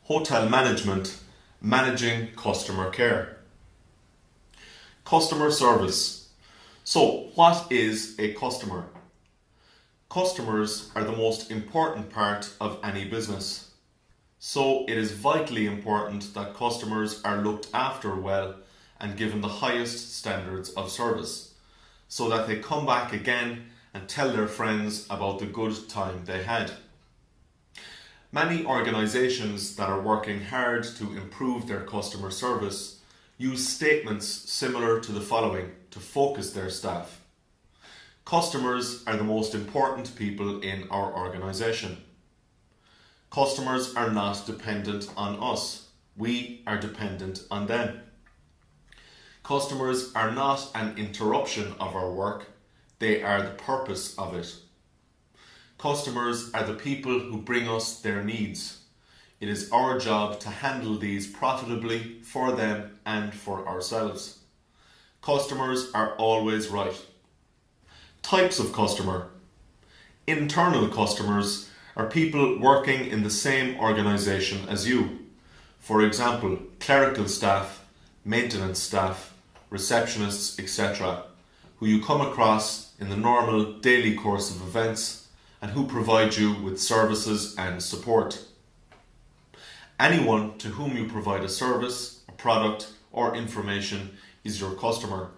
Hotel management, managing customer care. Customer service. So, what is a customer? Customers are the most important part of any business. So, it is vitally important that customers are looked after well and given the highest standards of service, so that they come back again and tell their friends about the good time they had. Many organisations that are working hard to improve their customer service use statements similar to the following to focus their staff. Customers are the most important people in our organisation. Customers are not dependent on us. We are dependent on them. Customers are not an interruption of our work. They are the purpose of it. Customers are the people who bring us their needs. It is our job to handle these profitably for them and for ourselves. Customers are always right. Types of customer. Internal customers are people working in the same organisation as you. For example, clerical staff, maintenance staff, receptionists, etc., who you come across in the normal daily course of events and who provide you with services and support. Anyone to whom you provide a service, a product, or information is your customer.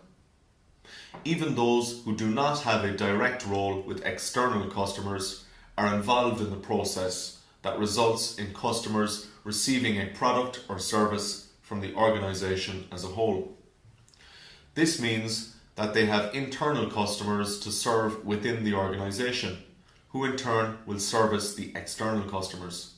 Even those who do not have a direct role with external customers are involved in the process that results in customers receiving a product or service from the organisation as a whole. This means that they have internal customers to serve within the organisation, who in turn will service the external customers.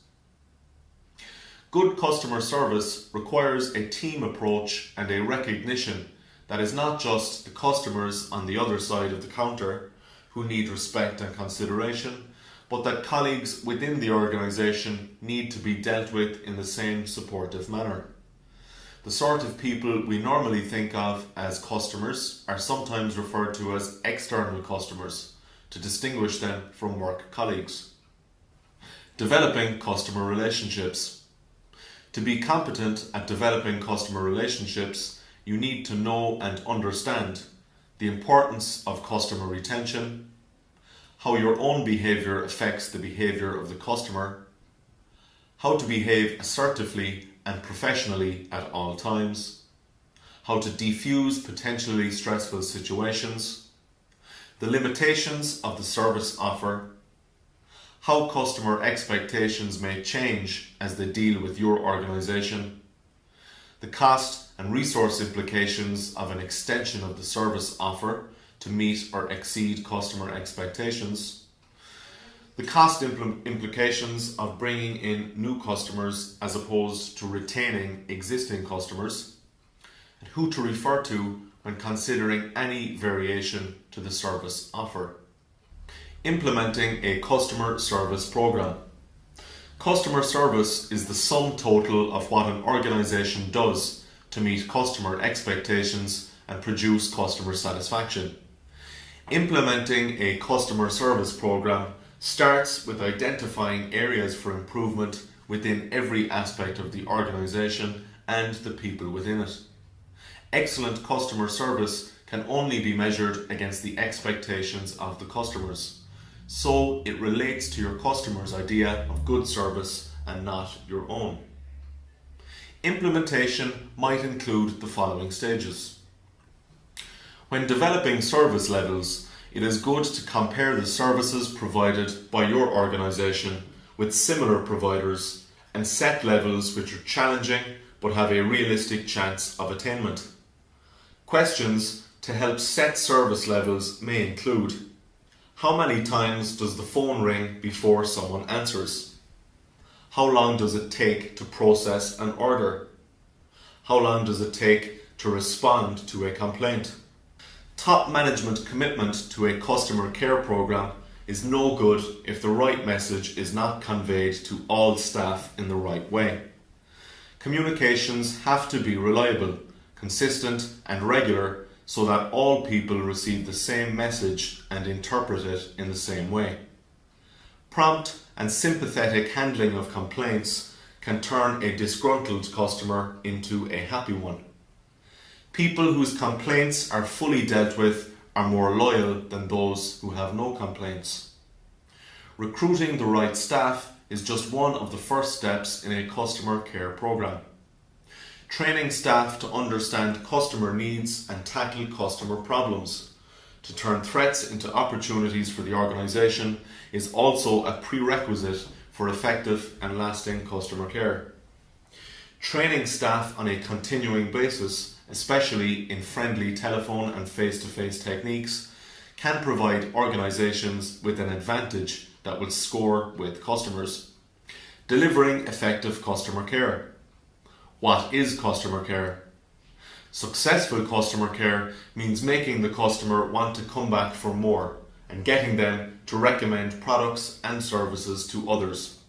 Good customer service requires a team approach and a recognition that is not just the customers on the other side of the counter who need respect and consideration, but that colleagues within the organisation need to be dealt with in the same supportive manner. The sort of people we normally think of as customers are sometimes referred to as external customers to distinguish them from work colleagues. Developing customer relationships. To be competent at developing customer relationships, you need to know and understand the importance of customer retention, how your own behaviour affects the behaviour of the customer, how to behave assertively and professionally at all times, how to defuse potentially stressful situations, the limitations of the service offer, how customer expectations may change as they deal with your organisation, the cost and resource implications of an extension of the service offer to meet or exceed customer expectations, the cost implications of bringing in new customers as opposed to retaining existing customers, and who to refer to when considering any variation to the service offer. Implementing a customer service program. Customer service is the sum total of what an organisation does to meet customer expectations and produce customer satisfaction. Implementing a customer service program starts with identifying areas for improvement within every aspect of the organisation and the people within it. Excellent customer service can only be measured against the expectations of the customers. So it relates to your customer's idea of good service and not your own. Implementation might include the following stages. When developing service levels, it is good to compare the services provided by your organisation with similar providers and set levels which are challenging but have a realistic chance of attainment. Questions to help set service levels may include: how many times does the phone ring before someone answers? How long does it take to process an order? How long does it take to respond to a complaint? Top management commitment to a customer care program is no good if the right message is not conveyed to all staff in the right way. Communications have to be reliable, consistent and regular so that all people receive the same message and interpret it in the same way. Prompt and sympathetic handling of complaints can turn a disgruntled customer into a happy one. People whose complaints are fully dealt with are more loyal than those who have no complaints. Recruiting the right staff is just one of the first steps in a customer care program. Training staff to understand customer needs and tackle customer problems, to turn threats into opportunities for the organisation, is also a prerequisite for effective and lasting customer care. Training staff on a continuing basis, especially in friendly telephone and face-to-face techniques, can provide organisations with an advantage that will score with customers. Delivering effective customer care. What is customer care? Successful customer care means making the customer want to come back for more and getting them to recommend products and services to others.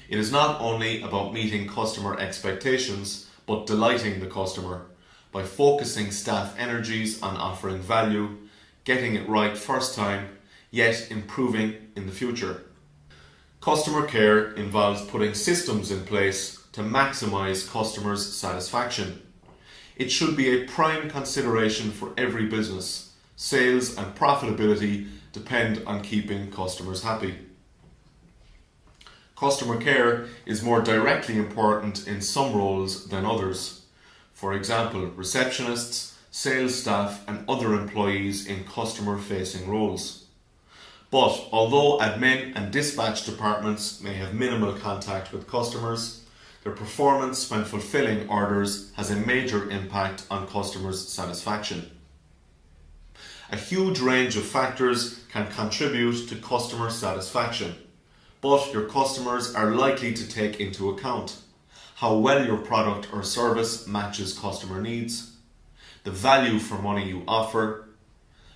It is not only about meeting customer expectations, but delighting the customer by focusing staff energies on offering value, getting it right first time, yet improving in the future. Customer care involves putting systems in place to maximise customers' satisfaction. It should be a prime consideration for every business. Sales and profitability depend on keeping customers happy. Customer care is more directly important in some roles than others. For example, receptionists, sales staff and other employees in customer-facing roles. But although admin and dispatch departments may have minimal contact with customers, their performance when fulfilling orders has a major impact on customers' satisfaction. A huge range of factors can contribute to customer satisfaction, but your customers are likely to take into account how well your product or service matches customer needs, the value for money you offer,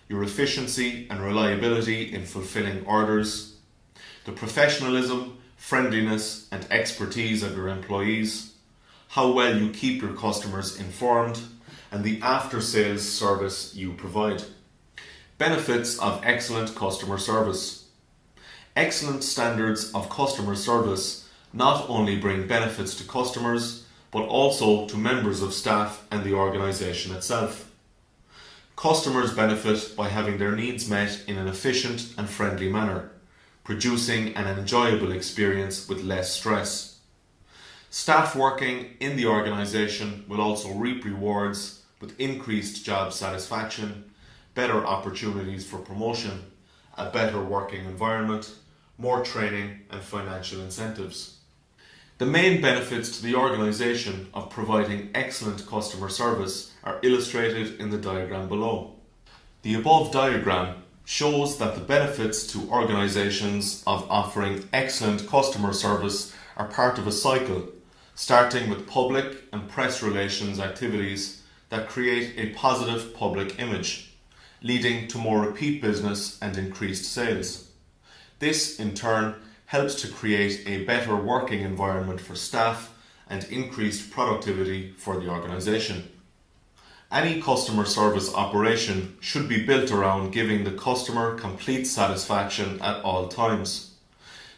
your efficiency and reliability in fulfilling orders, the professionalism, friendliness and expertise of your employees, how well you keep your customers informed, and the after-sales service you provide. Benefits of excellent customer service. Excellent standards of customer service not only bring benefits to customers, but also to members of staff and the organisation itself. Customers benefit by having their needs met in an efficient and friendly manner, producing an enjoyable experience with less stress. Staff working in the organisation will also reap rewards with increased job satisfaction, better opportunities for promotion, a better working environment, more training and financial incentives. The main benefits to the organisation of providing excellent customer service are illustrated in the diagram below. The above diagram shows that the benefits to organisations of offering excellent customer service are part of a cycle, starting with public and press relations activities that create a positive public image, leading to more repeat business and increased sales. This, in turn, helps to create a better working environment for staff and increased productivity for the organisation. Any customer service operation should be built around giving the customer complete satisfaction at all times.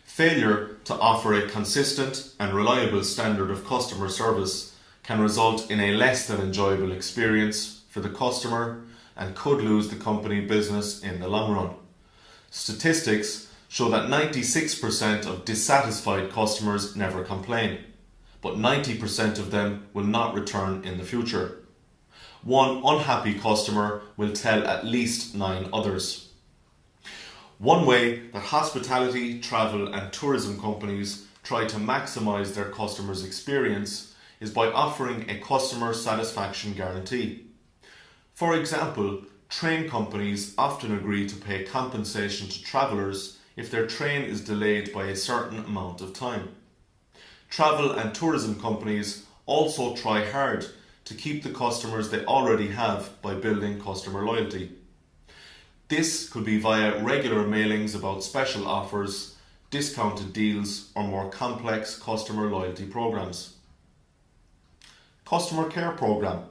Failure to offer a consistent and reliable standard of customer service can result in a less than enjoyable experience for the customer and could lose the company business in the long run. Statistics show that 96% of dissatisfied customers never complain, but 90% of them will not return in the future. One unhappy customer will tell at least 9 others. One way that hospitality, travel and tourism companies try to maximise their customers' experience is by offering a customer satisfaction guarantee. For example, train companies often agree to pay compensation to travellers if their train is delayed by a certain amount of time. Travel and tourism companies also try hard to keep the customers they already have by building customer loyalty. This could be via regular mailings about special offers, discounted deals, or more complex customer loyalty programs. Customer care program.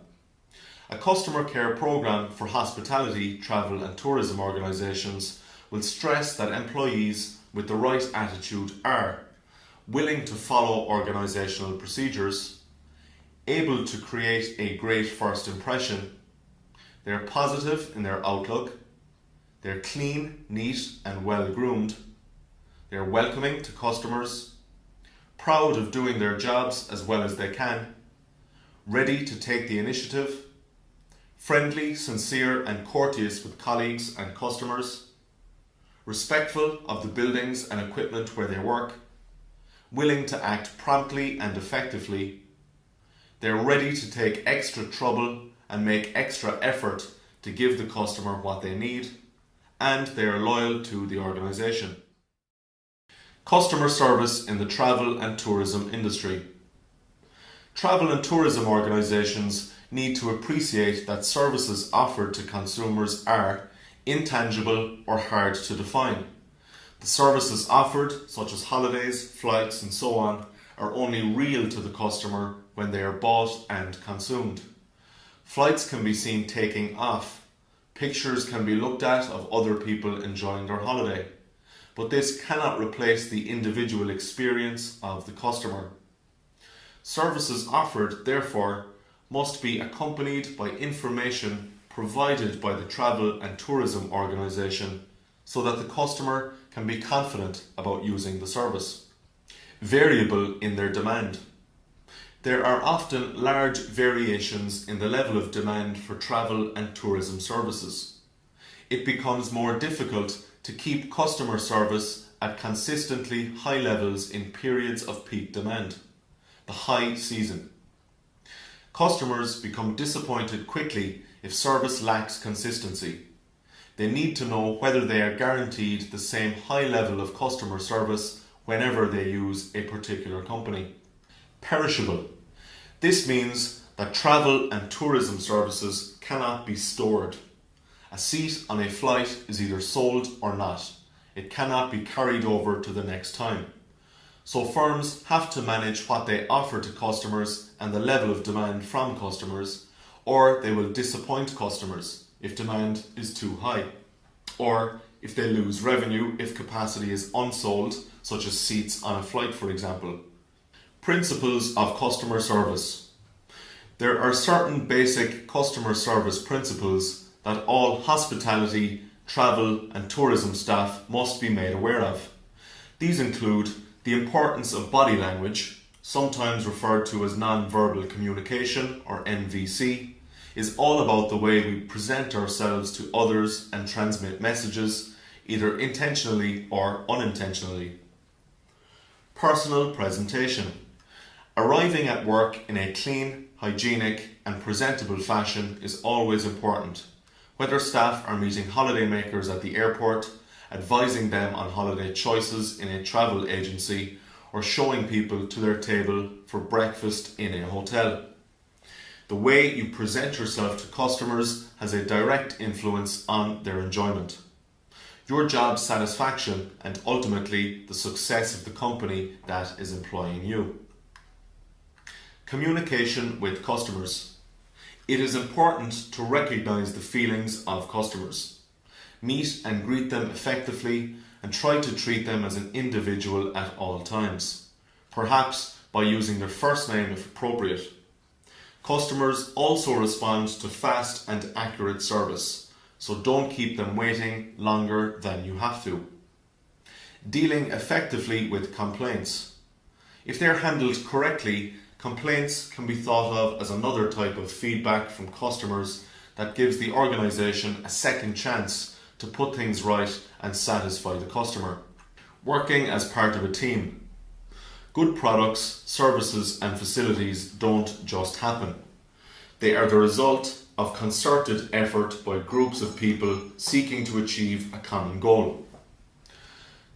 A customer care program for hospitality, travel and tourism organisations will stress that employees with the right attitude are: willing to follow organisational procedures, able to create a great first impression. They're positive in their outlook. They're clean, neat and well groomed. They're welcoming to customers, proud of doing their jobs as well as they can, ready to take the initiative, friendly, sincere and courteous with colleagues and customers, respectful of the buildings and equipment where they work, willing to act promptly and effectively. They're ready to take extra trouble and make extra effort to give the customer what they need, and they are loyal to the organisation. Customer service in the travel and tourism industry. Travel and tourism organisations need to appreciate that services offered to consumers are intangible or hard to define. The services offered, such as holidays, flights and so on, are only real to the customer when they are bought and consumed. Flights can be seen taking off. Pictures can be looked at of other people enjoying their holiday. But this cannot replace the individual experience of the customer. Services offered, therefore, must be accompanied by information provided by the travel and tourism organisation so that the customer can be confident about using the service. Variable in their demand. There are often large variations in the level of demand for travel and tourism services. It becomes more difficult to keep customer service at consistently high levels in periods of peak demand, the high season. Customers become disappointed quickly if service lacks consistency. They need to know whether they are guaranteed the same high level of customer service whenever they use a particular company. Perishable. This means that travel and tourism services cannot be stored. A seat on a flight is either sold or not. It cannot be carried over to the next time. So firms have to manage what they offer to customers and the level of demand from customers, or they will disappoint customers if demand is too high, or if they lose revenue if capacity is unsold, such as seats on a flight, for example. Principles of customer service. There are certain basic customer service principles that all hospitality, travel and tourism staff must be made aware of. These include the importance of body language, sometimes referred to as non-verbal communication or NVC, is all about the way we present ourselves to others and transmit messages, either intentionally or unintentionally. Personal presentation. Arriving at work in a clean, hygienic and presentable fashion is always important. Whether staff are meeting holidaymakers at the airport, advising them on holiday choices in a travel agency, or showing people to their table for breakfast in a hotel. The way you present yourself to customers has a direct influence on their enjoyment, your job satisfaction, and ultimately the success of the company that is employing you. Communication with customers. It is important to recognise the feelings of customers. Meet and greet them effectively and try to treat them as an individual at all times, perhaps by using their first name if appropriate. Customers also respond to fast and accurate service, so don't keep them waiting longer than you have to. Dealing effectively with complaints. If they're handled correctly, complaints can be thought of as another type of feedback from customers that gives the organisation a second chance to put things right and satisfy the customer. Working as part of a team. Good products, services and facilities don't just happen. They are the result of concerted effort by groups of people seeking to achieve a common goal.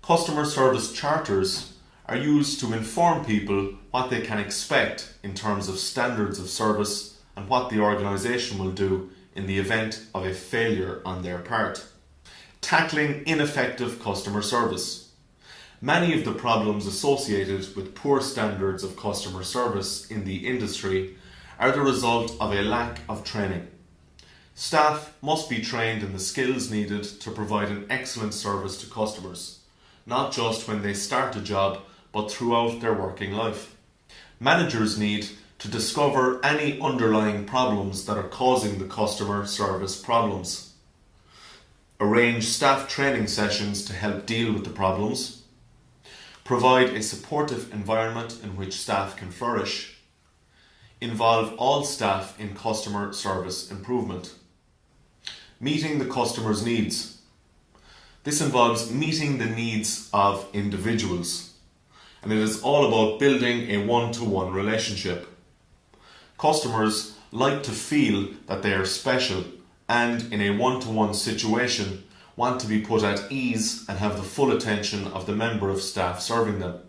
Customer service charters are used to inform people what they can expect in terms of standards of service and what the organisation will do in the event of a failure on their part. Tackling ineffective customer service. Many of the problems associated with poor standards of customer service in the industry are the result of a lack of training. Staff must be trained in the skills needed to provide an excellent service to customers, not just when they start a job, but throughout their working life. Managers need to discover any underlying problems that are causing the customer service problems. Arrange staff training sessions to help deal with the problems. Provide a supportive environment in which staff can flourish. Involve all staff in customer service improvement. Meeting the customer's needs. This involves meeting the needs of individuals, and it is all about building a one-to-one relationship. Customers like to feel that they are special and in a one-to-one situation want to be put at ease and have the full attention of the member of staff serving them.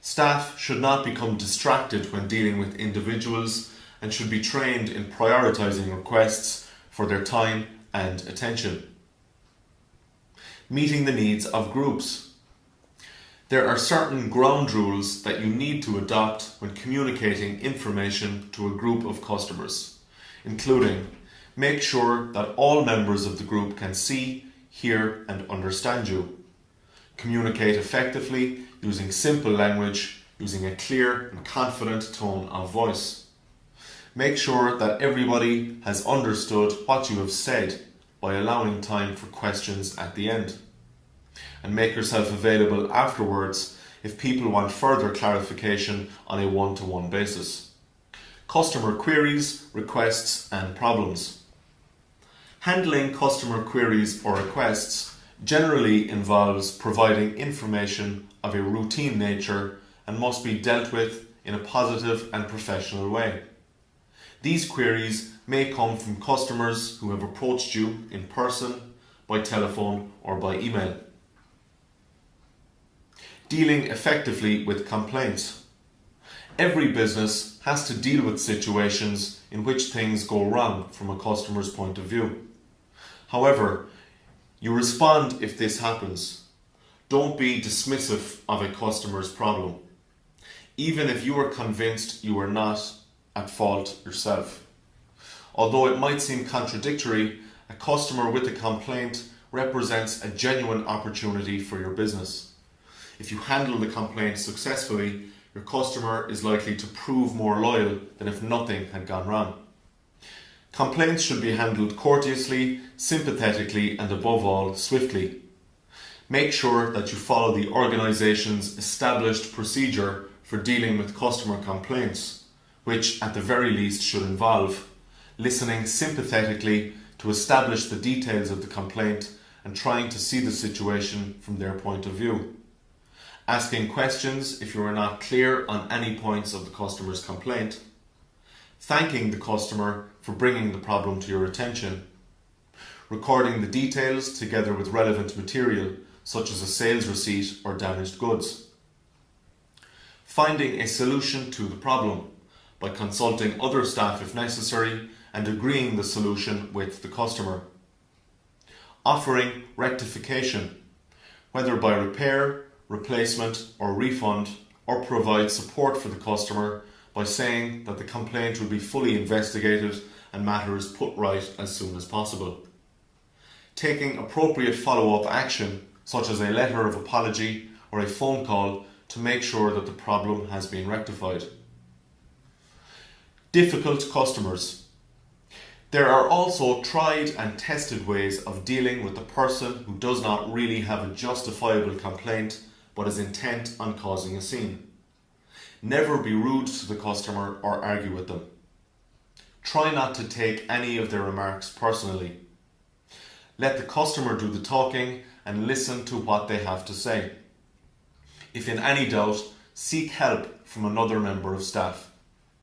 Staff should not become distracted when dealing with individuals and should be trained in prioritizing requests for their time and attention. Meeting the needs of groups. There are certain ground rules that you need to adopt when communicating information to a group of customers, including make sure that all members of the group can see, hear and understand you. Communicate effectively using simple language, using a clear and confident tone of voice. Make sure that everybody has understood what you have said by allowing time for questions at the end. And make yourself available afterwards if people want further clarification on a one-to-one basis. Customer queries, requests and problems. Handling customer queries or requests generally involves providing information of a routine nature and must be dealt with in a positive and professional way. These queries may come from customers who have approached you in person, by telephone or by email. Dealing effectively with complaints. Every business has to deal with situations in which things go wrong from a customer's point of view. However, you respond if this happens. Don't be dismissive of a customer's problem, even if you are convinced you are not at fault yourself. Although it might seem contradictory, a customer with a complaint represents a genuine opportunity for your business. If you handle the complaint successfully, your customer is likely to prove more loyal than if nothing had gone wrong. Complaints should be handled courteously, sympathetically, and above all, swiftly. Make sure that you follow the organization's established procedure for dealing with customer complaints, which at the very least should involve listening sympathetically to establish the details of the complaint and trying to see the situation from their point of view. Asking questions if you are not clear on any points of the customer's complaint. Thanking the customer for bringing the problem to your attention. Recording the details together with relevant material such as a sales receipt or damaged goods. Finding a solution to the problem by consulting other staff if necessary and agreeing the solution with the customer. Offering rectification, whether by repair, replacement or refund, or provide support for the customer by saying that the complaint will be fully investigated and matters put right as soon as possible. Taking appropriate follow-up action such as a letter of apology or a phone call to make sure that the problem has been rectified. Difficult customers. There are also tried and tested ways of dealing with the person who does not really have a justifiable complaint but is intent on causing a scene. Never be rude to the customer or argue with them. Try not to take any of their remarks personally. Let the customer do the talking and listen to what they have to say. If in any doubt, seek help from another member of staff.